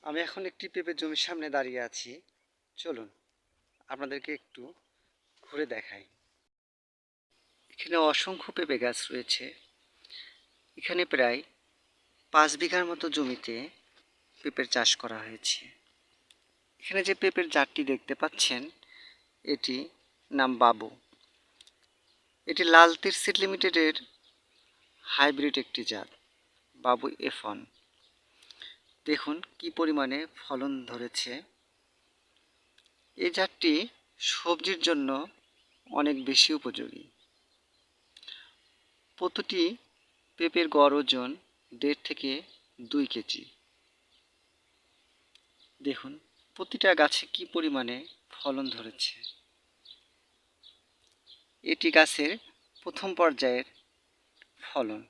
আমি এখন একটি পেঁপের জমির সামনে দাঁড়িয়ে আছি। চলুন আপনাদেরকে একটু ঘুরে দেখাই। এখানে অসংখ্য পেঁপে গাছ রয়েছে। এখানে প্রায় 5 বিঘার মতো জমিতে পেঁপের চাষ করা হয়েছে। এখানে যে পেঁপের জাতটি দেখতে পাচ্ছেন, এটি নাম বাবু। এটি লাল তীর সিড লিমিটেডের হাইব্রিড একটি জাত, বাবু F1। দেখুন কি পরিমাণে ফলন ধরেছে। এই জাতটি সবজির জন্য অনেক বেশি উপযোগী। প্রতিটি পেঁপের গড় ওজন 1.5 থেকে 2 কেজি। দেখুন প্রতিটা গাছে কি পরিমাণে ফলন ধরেছে। এটি গাছের প্রথম পর্যায়ের ফলন।